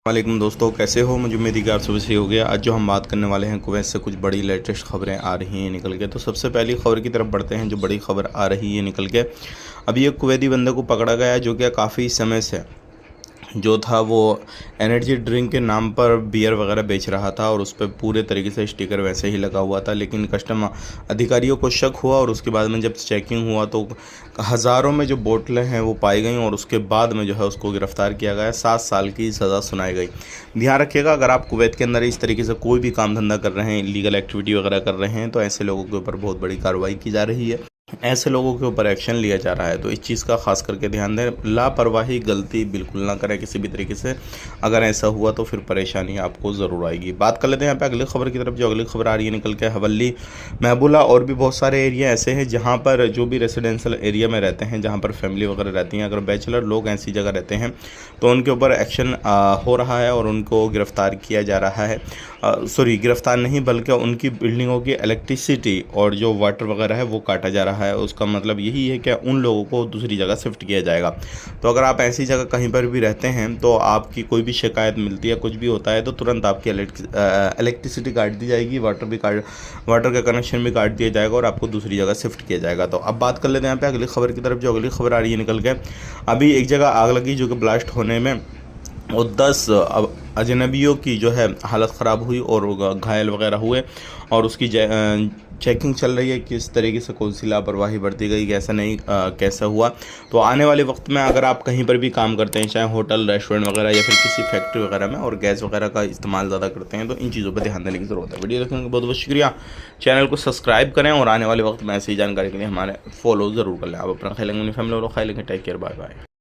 वालेकुम दोस्तों, कैसे हो? मुझे उम्मीद है कि आप सुबह सही हो गया। आज जो हम बात करने वाले हैं कुवैत से कुछ बड़ी लेटेस्ट खबरें आ रही हैं निकल के। तो सबसे पहली खबर की तरफ बढ़ते हैं। जो बड़ी खबर आ रही है निकल के, अभी एक कुवैती बंदे को पकड़ा गया है जो कि काफ़ी समय से जो था वो एनर्जी ड्रिंक के नाम पर बियर वगैरह बेच रहा था और उस पर पूरे तरीके से स्टिकर वैसे ही लगा हुआ था। लेकिन कस्टम अधिकारियों को शक हुआ और उसके बाद में जब चेकिंग हुआ तो हज़ारों में जो बोतलें हैं वो पाई गई और उसके बाद में जो है उसको गिरफ़्तार किया गया। 7 साल की सज़ा सुनाई गई। ध्यान रखिएगा, अगर आप कुवैत के अंदर इस तरीके से कोई भी काम धंधा कर रहे हैं, लीगल एक्टिविटी वगैरह कर रहे हैं, तो ऐसे लोगों के ऊपर बहुत बड़ी कार्रवाई की जा रही है। ऐसे लोगों के ऊपर एक्शन लिया जा रहा है। तो इस चीज़ का खास करके ध्यान दें। लापरवाही, गलती बिल्कुल ना करें किसी भी तरीके से। अगर ऐसा हुआ तो फिर परेशानी आपको ज़रूर आएगी। बात कर लेते हैं यहाँ पे अगली खबर की तरफ। जो अगली खबर आ रही है निकल के, हवेली, महबूला और भी बहुत सारे एरिया ऐसे हैं जहाँ पर जो भी रेजिडेंशियल एरिया में रहते हैं, जहाँ पर फैमिली वगैरह रहती हैं, अगर बैचलर लोग ऐसी जगह रहते हैं तो उनके ऊपर एक्शन हो रहा है और उनको गिरफ़्तार किया जा रहा है। सॉरी, गिरफ़्तार नहीं बल्कि उनकी बिल्डिंगों की इलेक्ट्रिसिटी और जो वाटर वगैरह है वो काटा जा रहा है। उसका मतलब यही है कि उन लोगों को दूसरी जगह शिफ्ट किया जाएगा। तो अगर आप ऐसी जगह कहीं पर भी रहते हैं तो आपकी कोई भी शिकायत मिलती है, कुछ भी होता है, तो तुरंत आपकी इलेक्ट्रिसिटी काट दी जाएगी, वाटर का कनेक्शन भी काट दिया जाएगा और आपको दूसरी जगह शिफ्ट किया जाएगा। तो अब बात कर लेते हैं यहाँ पे अगली खबर की तरफ। जो अगली खबर आ रही है निकल के, अभी एक जगह आग लगी जो कि ब्लास्ट होने में और 10 अजनबियों की जो है हालत ख़राब हुई और घायल वगैरह हुए और उसकी चेकिंग चल रही है किस तरीके से कौन सी लापरवाही बरती गई, कैसा नहीं कैसा हुआ। तो आने वाले वक्त में अगर आप कहीं पर भी काम करते हैं, चाहे होटल, रेस्टोरेंट वगैरह या फिर किसी फैक्ट्री वगैरह में, और गैस वगैरह का इस्तेमाल ज़्यादा करते हैं, तो इन चीज़ों पर ध्यान देने की ज़रूरत है। वीडियो देखने का बहुत बहुत शुक्रिया। चैनल को सब्सक्राइब करें और आने वाले वक्त में ऐसी जानकारी के लिए हमारे फॉलो ज़रूर कर लें। आप अपना ख्याल रखें, फैमिली वालों ख्याल रखें। Take care, bye bye.